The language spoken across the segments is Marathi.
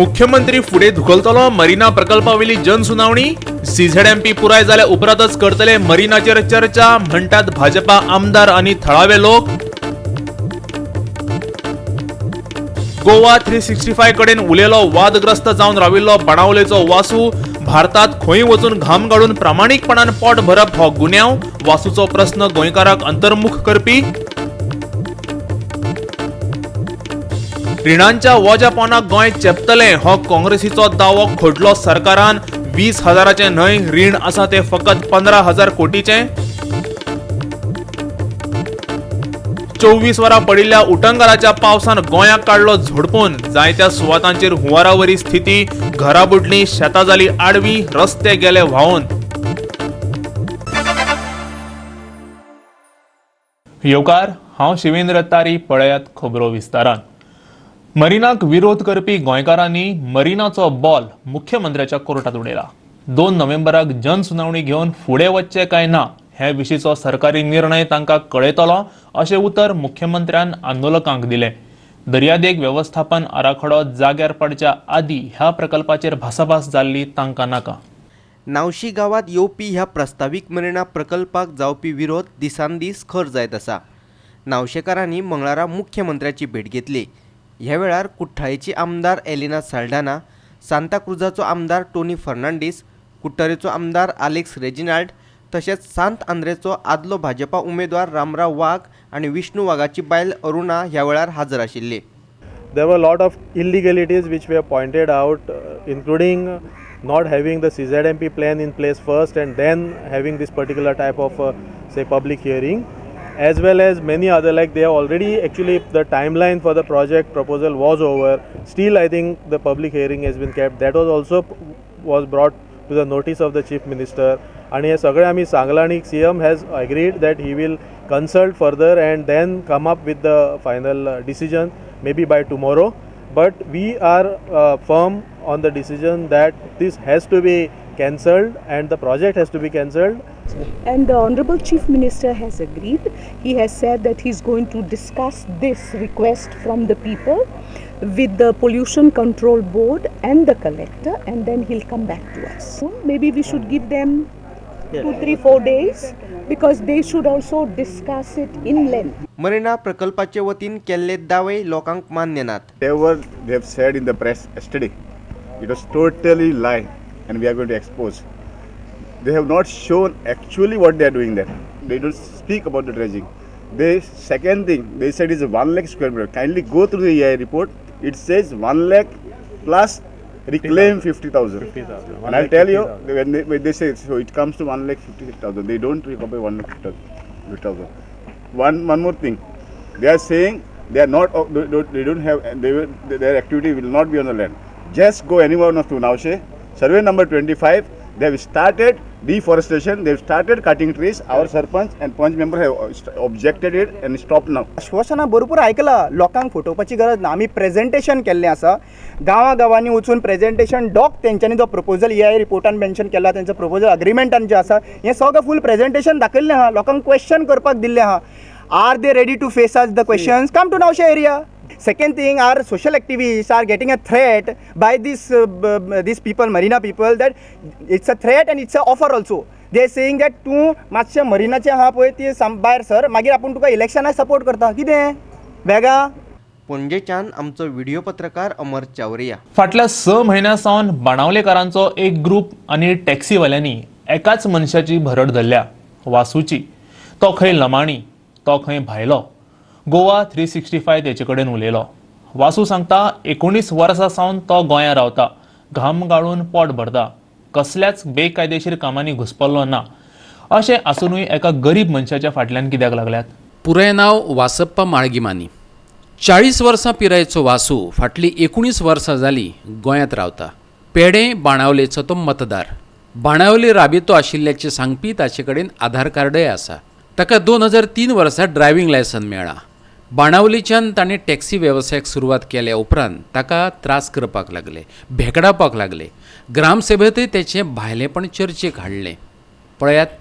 मुख्यमंत्री फुडे धुकलतलो मरीना प्रकल्पावेली जनसुनावणी सीझेडएमपी पुराय जाल्या उपरांतच करतले मरीनाचेर चर्चा म्हणतात भाजपा आमदार आणि थळावे लोक। गोवा 365 कडेन उलेलो वादग्रस्त जावन राविल्लो बाणावलेचो वासू भारतात खंय वचून घाम गाळून प्रामाणिकपणान पोट भरप हो गुन्यांव वासूचो प्रश्न गोंयकारांक अंतर्मुख करपी। रिणांच्या वोज्या पोंदाक गोंय चेपतले हो काँग्रेसीचो दावो खोडलो सरकारान 20,000चे न्हय रीण आसा ते फकत 15,000 कोटीचे। 24 वरां पडिल्ल्या उटंगराच्या पावसान गोंयाक काडलो झोडपून जायत्या सुवातांचेर हुंवारावरी स्थिती घरां बुडलीं शेतां जाली आडवी रस्ते गेले व्हांवून। येवकार हांव शिवेंद्र तारी पळयात खबरो विस्तारान। मरीनाक विरोध करपी गोंयकारांनी मरीनाचो बॉल मुख्यमंत्र्याच्या कोर्टात उडयला। 2 नोव्हेंबराक जनसुनावणी घेवन फुडें वचचे काय ना हे विशींचो सरकारी निर्णय तांकां कळयतलो अशें उतर मुख्यमंत्र्यान आंदोलकांक दिलें। दर्यादेग व्यवस्थापन आराखडो जाग्यार पडच्या आदीं ह्या प्रकल्पाचेर भासाभास जाल्ली तांकां नाका। नावशी गावात येवपी ह्या प्रस्ताविक मरीना प्रकल्पाक जावपी विरोध दिसान दीस खर जायत आसा। नावशेकारांनी मंगळारा मुख्यमंत्र्याची भेट घेतली। ह्या वेळार कुठ्ठाळेची आमदार एलिना साल्ढाना, सांताक्रुजाचो आमदार टोनी फर्नांडीस, कुट्टरेचो आमदार आलेक्स रेजिनाल्ड तशेंच सांत आंद्रेचो आदलो भाजपा उमेदवार रामराव वाघ आणि विष्णू वाघाची बायल अरुणा ह्या वेळार हाजर आशिल्ले। There were a lot of illegalities which were pointed out, including not having the CZMP plan in place first and then having this particular type of say public hearing, as well as many other, like they have already actually the timeline for the project proposal was over, still I think the public hearing has been kept. That was also was brought to the notice of the chief minister, and हे सगळे आम्ही सांगला आणि CM has agreed that he will consult further and then come up with the final decision maybe by tomorrow, but we are firm on the decision that this has to be cancelled and the project has to be cancelled. And the Honorable Chief Minister has agreed. He has said that he is going to discuss this request from the people with the Pollution Control Board and the collector, and then he'll come back to us. Maybe we should give them 2, 3, 4 days because they should also discuss it in length. Marina प्रकल्पाचे वतीन केल्ले दावे लोकांक मान्य नात। Whatever they have said in the press yesterday, it was totally lie, and we are going to expose. They have not shown actually what they are doing there. They don't speak about the dredging. Second thing, they said is 1 lakh square meter. Kindly go through the EI report. It says 1 lakh plus reclaim 50,000. And I'll tell you, when they say, so it comes to 1 lakh 56,000. They don't talk about 1 lakh 50,000. One more thing, they are saying they are not. They don't have. Their activity will not be on the land. Just go anywhere to Naushe. Survey number 25. They have started deforestation. They have started cutting trees. Our sarpanch and punch member have objected it and stopped now. आश्वासना भरपूर आयकला, लोकांक फटोवपाची गरज ना। आमी प्रेजेंटेशन केल्लें आसा, गांवांनी वचून प्रेजेंटेशन डॉक तेंच्यांनी जो प्रपोजल EI रिपोर्टान मेन्शन केला, तेंचो प्रपोजल अग्रिमेंटान जे आसा हें सगळें फूल प्रेजेंटेशन दाखयल्लें आहा, लोकांक क्वेश्चन करपाक दिल्लें आहा। Are they ready to face us the questions? Come to Naushe area. Second thing, our social activists are getting a threat by these people, Marina people, that it's a threat and it's a offer also. They are saying that तूं मातशें मरीनाचें आहा पळय ती भायर सर, मागीर आपूण तुका इलेक्शनाक सपोर्ट करता। कितें वेगा? पणजेच्यान आमचो व्हिडिओ पत्रकार अमर चावरिया। फाटल्या 6 म्हयन्यां सावन बाणावलेकारांचो एक ग्रुप आनी टॅक्सीवाल्यांनी एकाच मनशाची भरड धरल्या, वासूची। तो खंय लमाणी, तो खंय भायलो। गोवा 365 तेचे कडेन उलयलो। वासू सांगता 19 वर्सां सावन तो गोंयांत रावता, घाम गाळून पोट भरता, कसल्याच बेकायदेशीर कामांनी घुसपल्लो ना। अशें आसुनूय एका गरीब मनशाच्या फाटल्यान कित्याक लागल्यात? पुराय नांव वासप्पा माळगिमानी। 40 वर्सां पिरायेचो वासू फाटली 19 वर्सां जालीं गोंयांत रावता। पेडे बाणावलेचो तो मतदार। बाणावले राबितो आशिल्ल्याचें सांगपी ताचे कडेन आधार कार्डय आसा। ताका 2003 वर्सा ड्रायव्हिंग लायसन मेळ्ळा। बाणावलीच्यान ताणें टॅक्सी वेवसायाक सुरवात केल्या उपरांत ताका त्रास करपाक लागले, भेकडावपाक लागले। ग्रामसभेंतय तेचें भायलेपण चर्चेक हाडलें। पळयात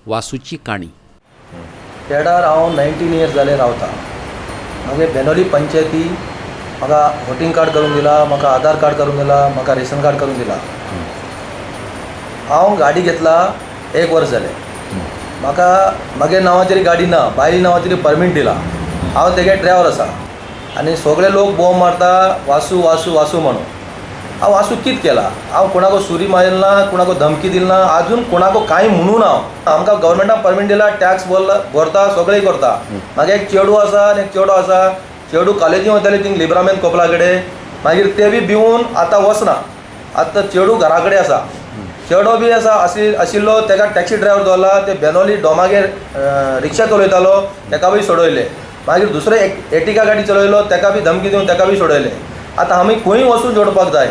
वासूची काणी। पेडार हांव 19 इयर्स जाले रावता। मागे बेनोली पंचायती म्हाका वोटिंग कार्ड करून दिला, म्हाका आधार कार्ड करून दिला, म्हाका रेशन कार्ड करून दिला. हांव गाडी घेतला 1 वर्स जालें. म्हाका म्हागे नांवाचेर गाडी ना, बायली नांवाचेर परमीट दिला. हांव तेगे ड्रायव्हर आसा आनी सगळे लोक बोंब मारता वासू वासू वासू म्हणून. हांव वासू कित केला? हांव कोणाको सुरी मारिल ना, कोणाको धमकी दिल ना, आजून कोणाको कांय म्हणून आमकां गव्हर्मेंटान परमीट दिला, टॅक्स भरता, सगळें करता. म्हागे एक चेडू आसा आनी एक चेडो आसा. चेडू कॉलेजीन वताले थिंग लिब्रामेन कोपला कडेन. मागीर ते बी भिवून आतां वचना. आतां चेडू घरा कडेन आसा. चेडो बी आशिल्लो तेका टॅक्सी ड्रायव्हर दवरला. ते बेनोली डोमागेर रिक्षा चलयतालो, तेका बी सोडयले. मागीर दुसरो एटिका गाडी चलयलो, तेका बी धमकी दिवन तेका बी सोडयले. आतां आमी खंय वचून जोडपाक जाय?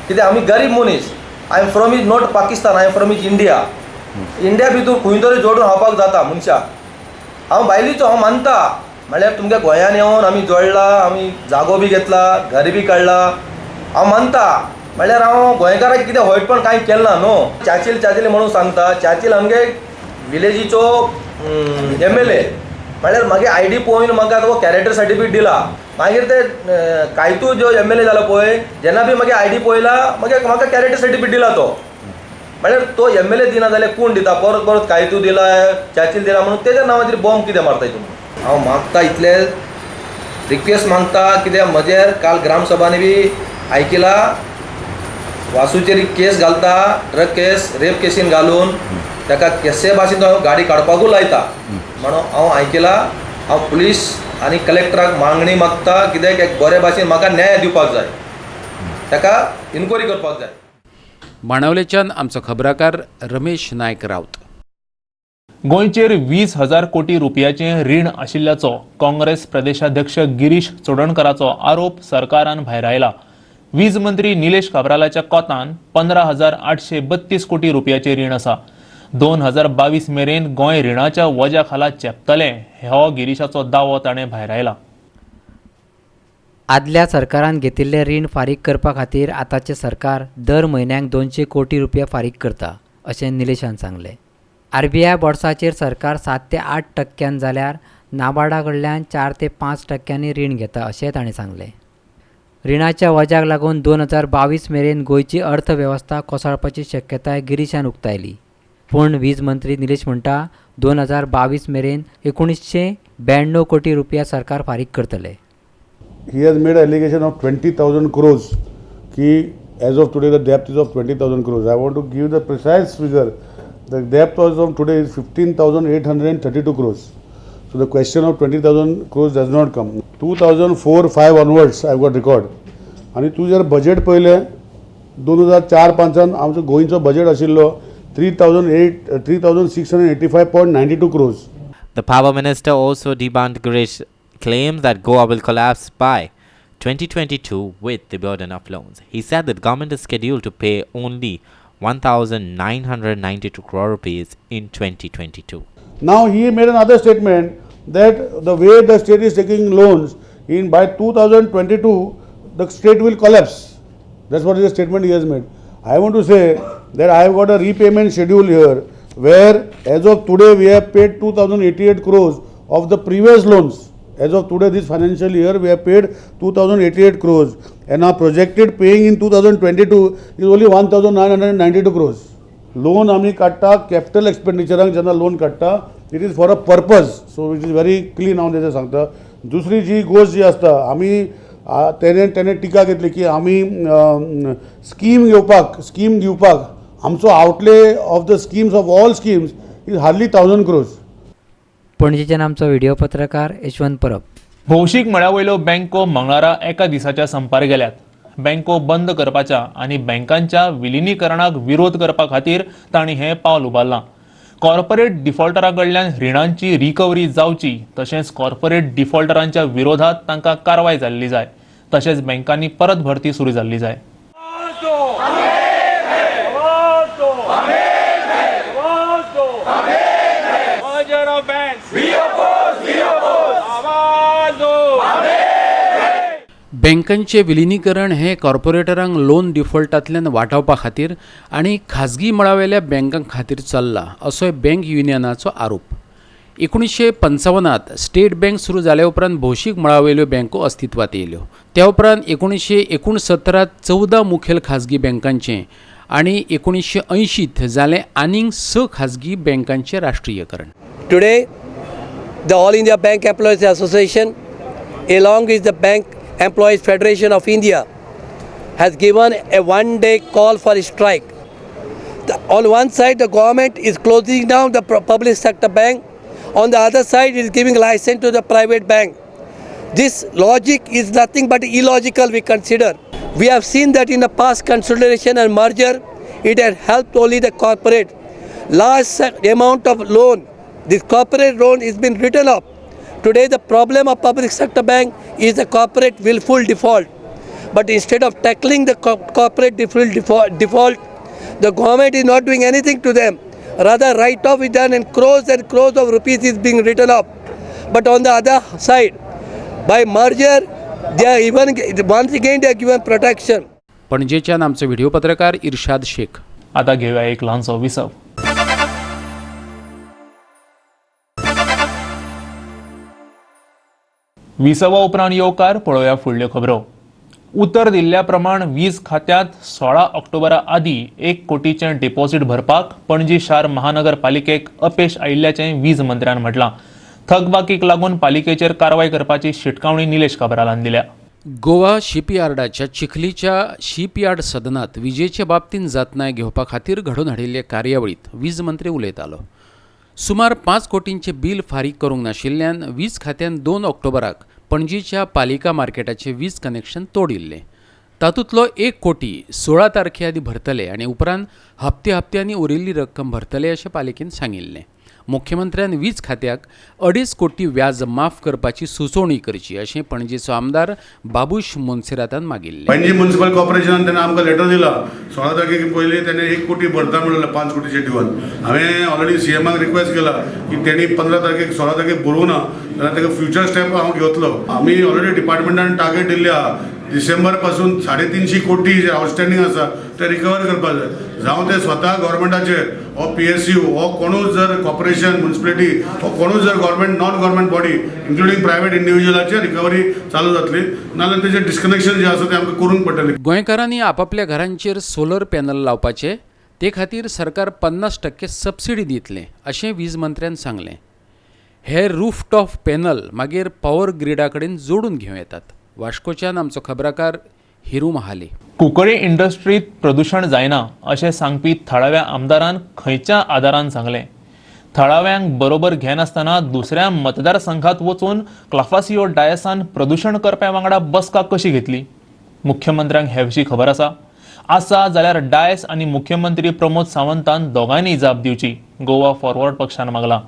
कित्याक आमी गरीब मनीस. I am from is not Pakistan, I am from is India. India भितर खंय तरी जोडून हावपाक जाता मनशाक. हांव बायलीचो हांव मानता. म्हळ्यार तुमच्या गोंयांत येवन आमी जोडला, आमी जागो बी घेतला, घर बी काडला, हांव मानता. म्हळ्यार हांव गोंयकाराक कितें वायटपण कांय केलें ना न्हू. चाचील म्हणून सांगता. चाचील आमगे विलेजीचो MLA. म्हळ्यार मागे ID पळोवन म्हाका तो कॅरेक्टर सर्टिफिकेट दिला. मागीर ते कायतू जो MLA जाला पळय, जेन्ना बी मागे ID पळयला म्हाका कॅरेक्टर सर्टिफिकेट दिला तो. म्हळ्यार तो MLA दिना जाल्यार कोण दिता? परत परत कायतू दिला, चाचील दिला म्हणून तेज्या नांवाचेर बॉम्ब कितें मारताय तुमी? हांव मागता इतले रिक्वेस्ट मागता. कित्याक म्हजेर काल ग्रामसभानी बी आयकिला वासूचेर केस घालता, ड्रग केस, रेप केसीन घालून ताका केसे भाशेन हांव गाडी काडपाकूच लायता म्हणून हांव आयकिला. हांव पुलीस आनी कलेक्टराक मागणी मागता. कित्याक एक बरे भाशेन म्हाका न्याय दिवपाक जाय, ताका इन्क्वायरी करपाक जाय. बाणावलेच्यान आमचो खबराकार रमेश नायक रावत. गोंयचेर 20,000 कोटी रुपयाचें रीण आशिल्ल्याचो काँग्रेस प्रदेशाध्यक्ष गिरीश चोडणकराचो आरोप सरकारान भायर आयला. वीज मंत्री निलेश काब्रालाच्या कोतान 15,832 कोटी रुपयाचें रीण आसा. 2022 मेरेन गोंय रिणाच्या वज्या खाला चेपतलें हो गिरीशाचो दावो ताणें भायर आयला. आदल्या सरकारान घेतिल्लें रीण फारीक करपा खातीर आतांचें सरकार दर म्हयन्याक 200 कोटी रुपया फारीक करता अशें निलेशान सांगलें. RBI बोर्ड्साचेर सरकार 7 ते 8% जाल्यार नाबार्डा कडल्यान 4 ते 5% रीण घेता अशें ताणें सांगलें. रिणाच्या वज्याक लागून 2022 मेरेन गोंयची अर्थवेवस्था कोसळपाची शक्यताय गिरीशान उक्तायली. पूण वीज मंत्री निलेश म्हणटा 2022 मेरेन 1992 कोटी रुपया सरकार फारीक करतले. He has made an allegation of 20,000 crores. Ki as of today the depth is of 20,000 crores. I want to give the precise figure. The depth as of today is 15,832 crores. So the question of 20,000 crores does not come. 2004-5 onwards I have got record. आणि तू जर बजेट पळयलें 2004-5 आमचो गोंयचो बजेट आशिल्लो 3,685.92 crores. The Power Minister also debunked Girish claims that GOA will collapse by 2022 with the burden of loans. He said that government is scheduled to pay only 1,992 crore rupees in 2022. Now he made another statement that the way the state is taking loans by 2022 the state will collapse. That's what is the statement he has made. I want to say that I have got a repayment schedule here where as of today we have paid 2,088 crores of the previous loans. As of today this financial year we have paid 2,088 crores and our projected paying in 2022 is only 1,992 crores. Loan आम्ही काडटा कॅपिटल एक्सपेंडिचराक जेन्ना लोन काडटा it is for a purpose. So it is very clean हांव तेजें सांगता. दुसरी जी गोष्ट जी आसता आमी तेणे टिका घेतली की आमी स्कीम दिवपाक आमचो outlay of the schemes of all schemes is hardly 1,000 crores. पणजेच्यान आमचो व्हिडिओ पत्रकार यशवंत परब. भौशीक मळ्यावयल्यो बँको मंगळारा एका दिसाच्या संपार गेल्यात. बँको बंद करपाच्या आनी बँकांच्या विलिनीकरणाक विरोध करपा खातीर तांणी हें पावल उबारलां. कॉर्पोरेट डिफॉल्टरां कडल्यान रिणांची रिकवरी जावची तशेंच कॉर्पोरेट डिफॉल्टरांच्या विरोधात तांकां कारवाय जाल्ली जाय तशेंच बँकांनी परत भरती सुरू जाल्ली जाय. बँकांचे विलिनीकरण हे कॉर्पोरेटरांक लोन डिफॉल्टांतल्यान वाटावपा खातीर आनी खाजगी मळावेल्या बँकां खातीर चल्लां असोय बँक युनियनाचो आरोप. 1955 स्टेट बँक सुरू जाल्या उपरांत भौशीक मळावेल्यो बँको अस्तित्वात येयल्यो. त्या उपरांत 1969 14 मुखेल खाजगी बँकांचें आणि 1980 जालें आनीक 6 खाजगी बँकांचें राष्ट्रीयकरण. Today, the All India Bank Employees Association, along with the Bank Employees Federation of India, has given a one-day call for strike. On one side, the government is closing down the public sector bank. On the other side, it is giving license to the private bank. This logic is nothing but illogical, we consider. We have seen that in the past consolidation and merger, it has helped only the corporate. Large amount of loan, this corporate loan is been written up. Today the problem of public sector bank is the corporate willful default. But instead of tackling the corporate default, the government is not doing anything to them. Rather, write-off is done and crores of rupees is being written up. But on the other side, by merger, they are even once again they are given protection. पणजेच्यान आमचे व्हिडिओ पत्रकार इर्शाद शेख. आता घेऊया एक ल्हानसो विसव. विसवा उपरांत येवकार पळोवया फुडल्यो खबरो. उतर दिल्ल्या प्रमाण वीज खात्यात 16 ऑक्टोबरा आदी 1 कोटीचें डिपॉझिट भरपाक पणजी शार महानगरपालिकेक अपेस आयिल्ल्याचें वीज मंत्र्यान म्हटलां. थकबाकीक लागून पालिकेचेर कारवाय करपाची शिटकावणी निलेश काब्रालान दिल्या. गोवा शिपयार्डाच्या चिखलीच्या शिपयार्ड सदनात विजेच्या बाबतींत जतनाय घेवपा खातीर घडोवन हाडिल्ले कार्यावळीत वीज मंत्री उलयतालो. सुमार 5 कोटींचे बील फारीक करूंक नाशिल्ल्यान वीज खात्यान 2 ऑक्टोबराक पणजीच्या पालिका मार्केटाचे वीज कनेक्शन तोडिल्ले. तातूंतलो 1 कोटी 16 तारखे आदी भरतले आनी उपरांत हप्त्यांनी उरिल्ली रक्कम भरतले अशें पालिकेन सांगिल्लें. मुख्यमंत्र्यान वीज खात्याक 2.5 कोटी व्याज माफ करपाची सुचोवणी करची अशें पणजेचो आमदार बाबूश मोन्सेरातान मागिल्लें. पणजी म्युनिसिपल कॉर्पोरेशनान तेन्ना आमकां लेटर दिला 16 तारखेक पयलीं तेणे 1 कोटी भरता म्हणलें 5 कोटीचे दिवन. हांवें ऑलरेडी CMक रिक्वेस्ट केला की तेणी 15 तारखेक 16 तारखेक भरूं ना जाल्यार तेका फ्युचर स्टेप हांव घेतलो. आमी ऑलरेडी डिपार्टमेंटान टार्गेट दिल्ली आहा डिसेंबर पासून 350 कोटी जे आउटस्टँडींग आसा ते रिकवर करपाक जाय. जावं ते स्वता गव्हर्मेंटाचेर हो PSU हो कोणूच जर कॉर्पोरेशन म्युनिसिपालिटी हो कोणूच जर government non government body including private इंडिव्हिज्युअलाचेर रिकवरी चालू जातली नाजाल्यार तेजें डिस्कनेक्शन जें आसा तें आमकां करूंक पडटलें. गोंयकारांनी आपापल्या घरांचेर सोलर पॅनल लावपाचे ते खातीर सरकार 50% सबसिडी दितलें अशें वीज मंत्र्यान सांगलें. हे रूफटॉप पॅनल मागीर पॉवर ग्रिडा कडेन जोडून घेवं येतात. वास्कोच्यान आमचो खबराकार हिरू महाले. कुंकळी इंडस्ट्रीत प्रदूषण जायना अशें सांगपी थळाव्या आमदारान खंयच्या आदारान सांगलें. थळाव्यांक बरोबर घेनासतना दुसऱ्या मतदारसंघात वचून क्लाफासियो डायसान प्रदूषण करप्यां वांगडा बसका कशी घेतली. मुख्यमंत्र्यांक हे विशीं खबर आसा जाल्यार डायस आनी मुख्यमंत्री प्रमोद सावंतान दोगांयनी जाप दिवची गोवा फॉरवर्ड पक्षान मागला.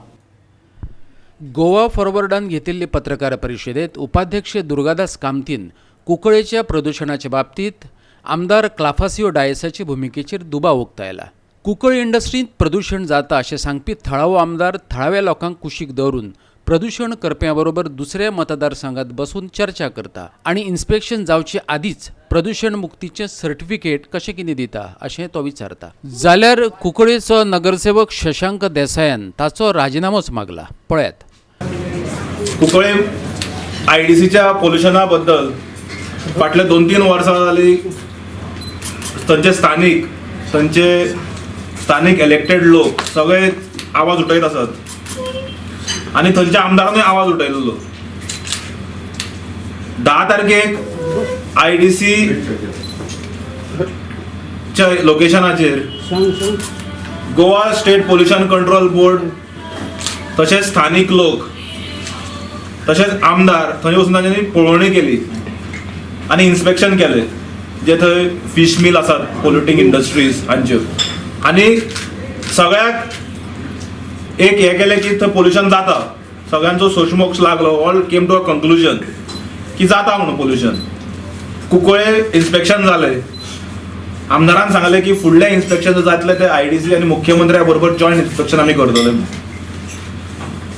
गोवा फॉरवर्डान घेतिल्ले पत्रकार परिशदेत उपाध्यक्ष दुर्गादास कामतीन कुंकळेच्या प्रदूषणाच्या बाबतीत आमदार क्लाफासियो डायसाचे भुमिकेचेर दुबाव उक्तायला. कुंकळ इंडस्ट्रीत प्रदूषण जाता अशें सांगपी थळावो आमदार थळाव्या लोकांक कुशीक दवरून प्रदूषण करप्यां बरोबर दुसऱ्या मतदारसंघात बसून चर्चा करता आनी इन्स्पेक्शन जावचे आदींच प्रदूषण मुक्तीचें सर्टिफिकेट कशें कितें दिता अशें तो विचारता. जाल्यार कुंकळेचो नगरसेवक शशांक देसायान ताचो राजिनामोच मागला. पळयात. कुंकळे IDCच्या पोल्युशना बद्दल फाटले 2-3 वर्सां जाली थंयचे स्थानीक इलेक्टेड लोक सगळे आवाज उठयत आसात आनी थंयच्या आमदारानूय आवाज उठयलेलो. 10 तारखेक IDC च्या लोकेशनाचेर Goa state pollution control board तशेंच स्थानीक लोक तशेंच आमदार थंय वचून तांच्यांनी पळोवणी केली आनी इन्स्पेक्शन केलें जे थंय फिश मिल आसात पोल्युटींग इंडस्ट्रीज हांच्यो. आनी सगळ्याक एक हें केलें की थंय पोल्युशन जाता. सगळ्यांचो सोशमोक्ष लागलो. All came to a conclusion की जाता म्हणून पोल्युशन. कुंकळे इन्स्पेक्शन जालें. आमदारान सांगलें की फुडलें इन्स्पेक्शन जातलें ते IDC आनी मुख्यमंत्र्या बरोबर जॉयंट इन्स्पेक्शन आमी करतले.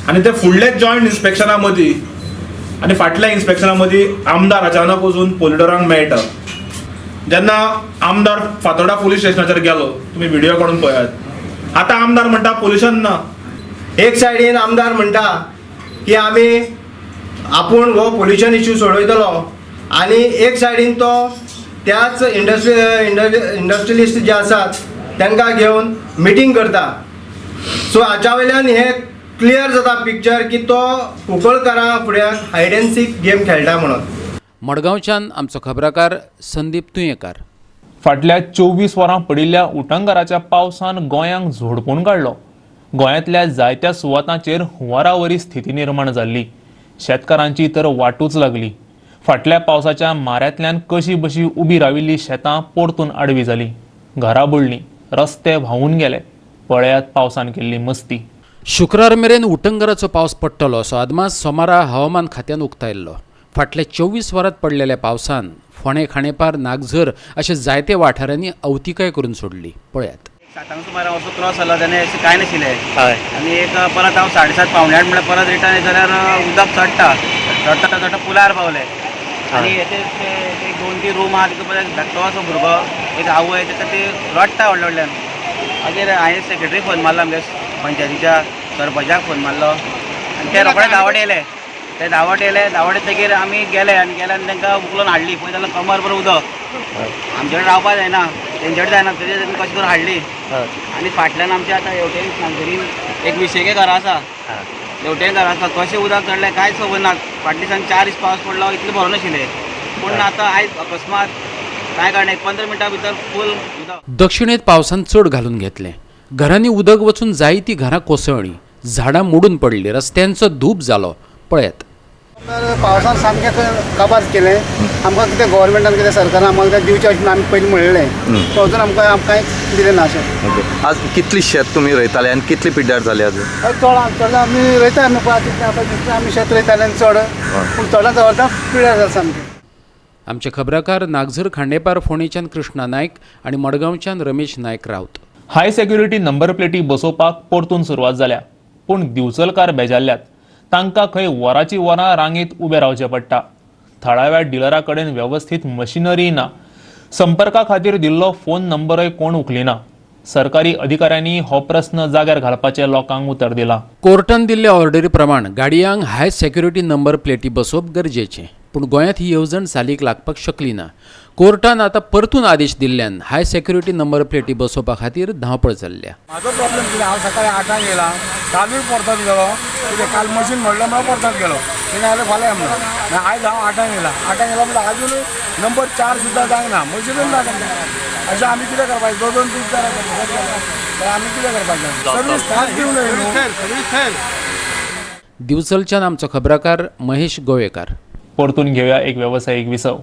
आनी ते फुडले जॉयंट इन्स्पेक्शना मदीं आनी फाटल्या इन्स्पेक्शना मदीं आमदार अचानक वचून पोल्युटरांक मेळटा. जेन्ना आमदार फातोर्डा पुलीस स्टेशनाचेर गेलो तुमी व्हिडिओ काडून पळयात. आतां आमदार म्हणटा पोल्युशन ना एक सायडीन आमदार म्हणटा की आमी आपूण हो पोल्युशन इश्यू सोडयतलो आनी एक सायडीन तो त्याच इंडस्ट्रियलिस्ट जे आसात तांकां घेवन मिटींग करता. सो हाच्या वयल्यान हे क्लियर जाता पिक्चर की तो कुंकळकारां फुड्यान हायड एंड सीक गेम खेळटा म्हणून. मडगांवच्यान आमचो खबराकार संदीप तुयेंकार. फाटल्या 24 वरां पडिल्ल्या उटंगाराच्या पावसान गोंयांक झोडपून काडलो. गोंयांतल्या जायत्या सुवातांचेर हुंवारावरी स्थिती निर्माण जाल्ली. शेतकारांची तर वाटूच लागली. फाटल्या पावसाच्या माऱ्यांतल्यान कशी बशी उबी राविल्ली शेतां परतून आडवी जाली. घरां बुडलीं, रस्ते व्हांवून गेले. पळयात पावसान केल्ली मस्ती. शुक्रार मेरेन उटंगराचो पावस पडटलो असो अदमास सोमारा हवामान खात्यान उक्तायल्लो. फाटल्या 24 वरांत पडलेल्या पावसान फोंडे, खांडेपार, नागझर अशा जायत्या वाठारांनी अवतिकाय करून सोडली. पळयात. 7 सुमार असो क्रॉस जालो तेन्ना अशें कांय नाशिल्लें आनी एक परत हांव 7:30 पावणे 8 म्हळ्यार परत रिटर्न जाल्यार उदक चडटा पुलार पावले आनी येते 2-3 रूम आहा तितून परत धाकटो असो भुरगो एक आवय ताका ते रडटा व्हडल्यान. मागीर हांवें सेक्रेटरी फोन मारलो आमच्या पंचायतीच्या सरपंचाक फोन मारलो आनी ते रोखडे धांवत येयले. ते धांवत येतकीर आमी गेले आनी तांकां उखलून हाडली. पळय जाल्यार कमर बरो उदक आमचे कडेन रावपाक जायना, तेंचे जायना, तरी कशें करून हाडली. आनी फाटल्यान आमच्या आतां हेवटेन सांगतरी एक 20 घरां आसा. हेवटेन घरां आसा कशें उदक चडलें कांयच खबर ना. फाटल्या दिसांनी 4 दीस पावस पडलो इतलें भरून नाशिल्लें पूण आतां आयज अकस्मात कांय कारणान 15 मिनटां भितर फूल उदक. दक्षिणेत पावसान चड घालून घेतलें. घरांनी उदक वचून जायतीं घरां कोसळ्ळीं. झाडां मोडून पडलीं. रस्त्यांचो धूप जालो. पळयात. पावसान सामकें काबार केलें. आमकां कितें गव्हर्मेंटान कितें सरकारान आमकां दिवचें अशें आमी पयलीं म्हणलें तो अजून आमकां कांयच दिलें ना अशें. आज कितली शेत तुमी रोयताले आनी कितली पिड्ड्यार जाली आज? चड आमी रोयता न्हू आमी शेत रोयताले आनी चड पूण चडां जवळता पिड्यार जाता सामकें. आमचे खबराकार नागझर, खांडेपार, फोंडेच्यान कृष्णा नायक आनी मडगांवच्यान रमेश नायक रावत. हाय सेक्युरिटी नंबर प्लेटी बसोवपाक परतून सुरवात जाल्या पूण दिवचलकार बेजारल्यात. तांकां खंय वरांची वरां रांगेत उबें रावचें पडटा. थळाव्या डिलरा कडेन वेवस्थीत मशिनरी ना. संपर्का खातीर दिल्लो फोन नंबरय कोण उखलिना. सरकारी अधिकाऱ्यांनी हो प्रस्न जाग्यार घालपाचें लोकांक उतर दिलां. कोर्टान दिल्ल्या ऑर्डरी प्रमाण गाडयांक हाय सेक्युरिटी नंबर प्लेटी बसोवप गरजेचें पूण गोंयांत ही येवजण चालीक लागपाक शकली ना. कोर्टान आतां परतून आदेश दिल्ल्यान हाय सेक्युरिटी नंबर प्लेटी बसोवपा खातीर धांवपळ चल्ल्या. म्हाजो प्रॉब्लेम कितें हांव सकाळी 8 येयला कालूय परतत गेलो कितें काल मशीन म्हणलें म्हणून परतत गेलो कितें जाल्यार फाल्यां म्हणून आयज हांव 8 येयला म्हणल्यार आजून नंबर 4 सुद्दां जायना मशीनूच ना अशें आमी कितें करपाचें 2-2 दीस जाल्यार आमी कितें करपाचें सर्वीस फास्ट दिवं न्हय. दिवचलच्यान आमचो खबराकार महेश गोवेकार. परतून घेवया एक वेवसायीक विसव.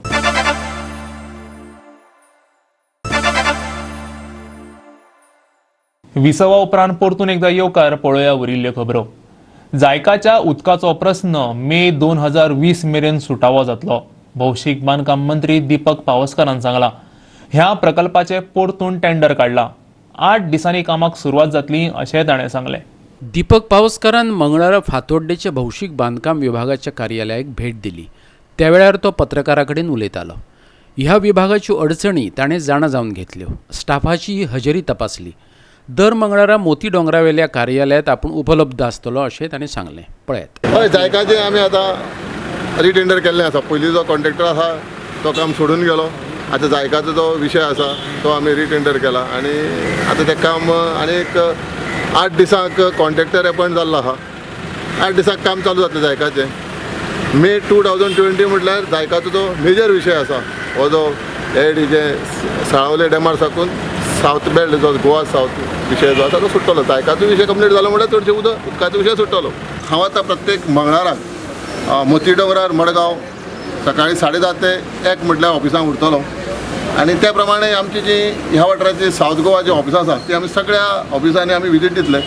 विसवा उपरांत परतून एकदा येवकार पळोवया उरिल्ल्यो खबरो. जायकाच्या उदकाचो प्रस्न मे 2020 मेरेन सुटावो जातलो. भौशीक बांदकाम मंत्री दीपक पावसकारान सांगलां. ह्या प्रकल्पाचे परतून टेंडर काडला. 8 दिसांनी कामाक सुरवात जातली अशें ताणें सांगलें. दीपक पावसकारान मंगळारा फातोड्डेच्या भौशीक बांदकाम विभागाच्या कार्यालयाक भेट दिली. त्या वेळार तो पत्रकारां कडेन उलयतालो. ह्या विभागाच्यो अडचणी ताणें जाणा जावन घेतल्यो. स्टाफाची हजेरी तपासली. दर मंगळारा मोती डोंगरावेल्या कार्यालयात आपूण उपलब्ध आसतलो अशें ताणें सांगलें. पळयात. हय जायकाचें आमी आतां रिटेंडर केल्लें आसा. पयलीं जो कॉन्ट्रॅक्टर आसा तो काम सोडून गेलो. आतां जायकाचो जो विशय आसा तो आमी रिटेंडर केला आनी आतां तें काम आनीक 8 दिसांक कॉन्ट्रॅक्टर अपॉयंट जाल्लो आहा. 8 दिसांक काम चालू जातलें जायकाचें. मे 2020 म्हटल्यार जायकाचो जो मेजर विशय आसा हो जो जे साळावले डॅमार साकून सावथ बेल्ट जो गोवा सावथ विशय जो आसा तो सुट्टलो. जायकाचो विशय कंप्लीट जालो म्हळ्यार चडशें उदकाचो विशय सुट्टलो. हांव आतां प्रत्येक मंगळाराक मोती डोंगरार मडगांव सकाळीं 10:30 ते 1 म्हटल्यार ऑफिसांक उरतलो आनी त्या प्रमाणे आमची जी ह्या वाठाराची सावथ गोवा जी ऑफिसां आसा ती आमी सगळ्या ऑफिसांनी आमी विजीट दितले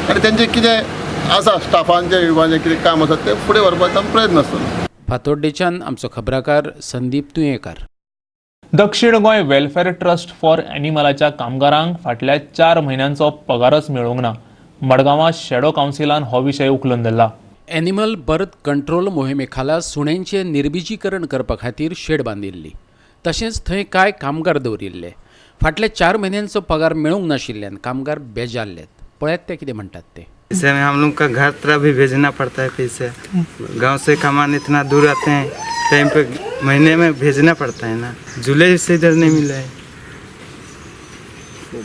आनी तेंचें कितें आसा स्टाफांचें विभागाचें कितें काम आसा तें फुडें व्हरपाचो प्रयत्न आसतलो. फातोड्डेच्यान आमचो खबराकार संदीप तुयेंकार. दक्षिण गोंय वेलफेअर ट्रस्ट फॉर एनिमलाच्या कामगारांक फाटल्या 4 म्हयन्यांचो पगारच मेळूंक ना. मडगांवां शॅडो कावन्सिलान हो विशय उखलून धरला. एनिमल बर्थ कंट्रोल मोहिमे खाला सुण्यांचें निर्बिजीकरण करपा खातीर शेड बांदिल्ली. तशेंच थंय कांय कामगार दवरिल्ले. फाटल्या 4 म्हयन्यांचो पगार मेळूंक नाशिल्ल्यान कामगार बेजारल्यात. पळयात ते कितें म्हणटात ते. इससे में हम लोग का घर तरह भी भेजना पड़ता है पैसे, गांव से कमाने इतना दूर आते हैं, टाइम पे महीने में भेजना पड़ता है ना। जुलाई से इधर नहीं मिला है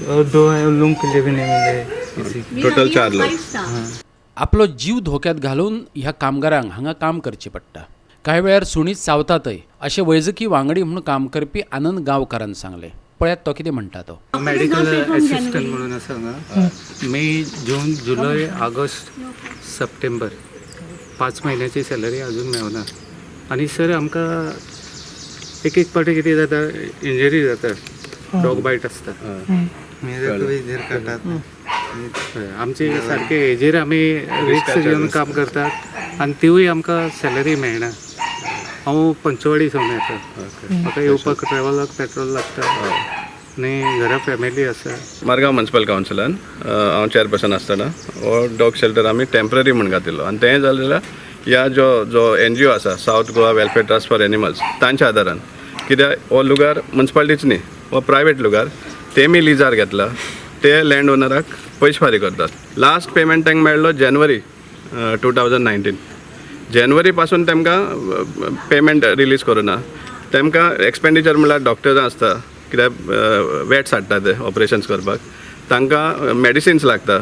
और 2 है उन लोगों के लिए भी नहीं मिला है किसी। टोटल 4 लोग आपलो जीव धोक्यात घालून ह्या कामगारांक हांगा काम करचें पडटा. काही वेळार सुणीत चावतातय अशे वैजकी वांगडी म्हणून काम करपी आनंद गांवकारान सांगले. पळयात तो कितें म्हणटा तो. मेडिकल असिस्टंट म्हणून आसा हांगा. मे, जून, जुलय, ऑगस्ट, सप्टेंबर 5 महिन्याची सॅलरी अजून मेळना. आनी सर आमकां एक पाटी कितें जाता, इंजरी जाता, डॉग बायट आसता. आमचे सारके हेजेर आमी रिस्क घेवन काम करतात आनी तिवूय आमकां सॅलरी मेळना. हांव पंचवाडी सावन येता. म्हाका येवपाक ट्रॅवलाक पेट्रोल लागता आनी घरा फॅमिली आसा. मारगांव म्युनिसिपल कावन्सिलान हांव चॅरपर्सन आसतना हो डॉग शेल्टर आमी टेम्पररी म्हूण घातिल्लो आनी तें जालें जाल्यार ह्या जो NGO आसा south Goa welfare trust for animals तांच्या आदारान, कित्याक हो लुगार म्युनिसिपालिटीच न्ही, हो प्रायवेट लुगार, तेमी लिजार घेतला, ते लँड ओनराक पयशे फारीक करतात. लास्ट पेमेंट तांकां मेळ्ळो जानेवारी 2019. जानेवारी पासून तांकां पेमेंट रिलीज करूना. तांकां एक्सपेंडिचर म्हणल्यार डॉक्टरां आसता, कित्याक वेट्स हाडटा ते ऑपरेशन्स करपाक, तांकां मेडिसिन्स लागता,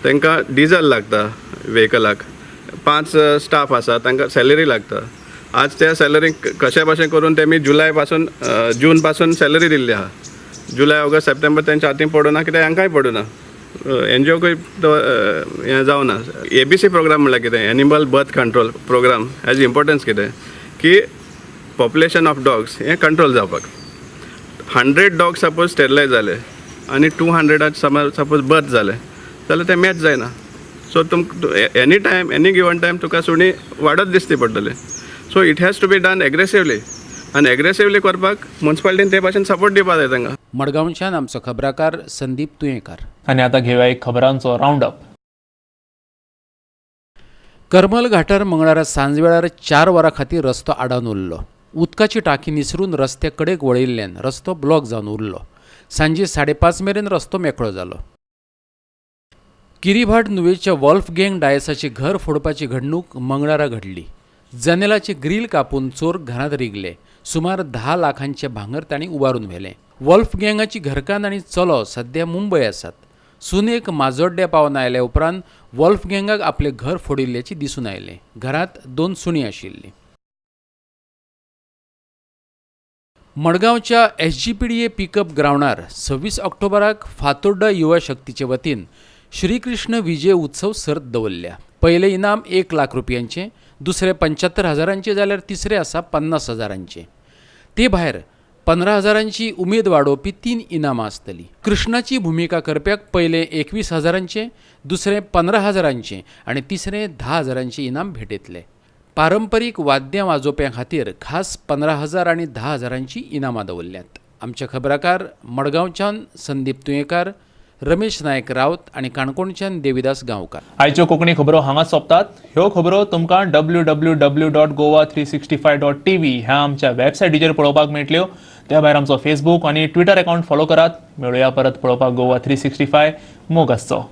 तांकां डिजल लागता व्हेकलाक, 5 स्टाफ आसा तांकां सॅलरी लागता. आज त्या सॅलरीक कशे भाशेन करून तेमी जुलय पासून जून पासून सॅलरी दिल्ली आहा. जुलय, ऑगस्ट, सप्टेंबर तेंच्या हातीन पडूना, कित्याक हांकांय पडूना. NGOकूय तो हें जावना. ABC प्रोग्राम म्हणल्यार कितें, animal birth control program has importance कितें की पॉप्युलेशन ऑफ डॉग्स हें कंट्रोल जावपाक. 100 डॉग सपोज स्टेरिलायज जाले आनी 200 सपोज बर्थ जाले जाल्यार तें मॅच जायना. So any time, any given time तुका सुणी वाडत दिसती पडटली. So it has to be done aggressively आनी एग्रेसिवली करपाक म्युनिसिपालिटीन ते भाशेन सपोर्ट दिवपाक जाय तांकां. मडगांवच्यान आमचो खबराकार संदीप तुयेंकार. आणि आता घेऊया एक खबरांचो राऊंड अप. करमल घाटार मंगळारा सांजवेळार 4 वरां खातीर रस्तो आडावन उरलो. उदकाची टाकी निसरून रस्त्या कडेक वळिल्ल्यान रस्तो ब्लॉक जावन उरलो. सांजे 5:30 मेरेन रस्तो मेकळो जालो. किरीभाट न्हंयेच्या वॉल्फगँग डायसाचे घर फोडपाची घडणूक मंगळारा घडली. जनेलाचे ग्रील कापून चोर घरांत रिगले. सुमार 10 लाखांचे भांगर तांणी उबारून व्हेलें. वॉल्फगँगाची घरकान्न आनी चलो सध्या मुंबय आसात. सुनेक माजोड्ड्या पावन आयल्या उपरांत वॉल्फगँगाक आपले घर फोडिल्ल्याची दिसून आयलें. घरांत 2 सुणीं आशिल्लीं. मडगांवच्या SGPDA पिकअप ग्राउंडार 26 ऑक्टोबराक फातोड्डा युवा शक्तीचे वतीन श्रीकृष्ण विजय उत्सव सर्त दवरल्या. पयले इनाम 1 लाख रुपयांचे, दुसरे 75,000 जाल्यार तिसरे आसा 50,000. ते भायर 15,000 उमेद वाडोवपी 3 इनामां आसतलीं. कृष्णाची भुमिका करप्याक पयले 21,000, दुसरे 15,000 आनी तिसरे 10,000 इनाम भेटयतले. पारंपरीक वाद्यां वाजोवप्यां खातीर खास 15,000 आनी 10,000 इनामां दवरल्यात. आमचे खबराकार मडगांवच्यान संदीप तुयेंकार, रमेश नायक रावत आनी काणकोणच्यान देविदास गांवकार. आयच्यो कोंकणी खबरो हांगाच सोंपतात. ह्यो खबरो तुमकां www.goa365.tv ह्या आमच्या वेबसायटीचेर पळोवपाक मेळटल्यो. त्या भायर आमचो फेसबूक आनी ट्विटर अकाउंट फॉलो करात. मेळुया परत पळोवपाक गोवा 365. मोग आसचो.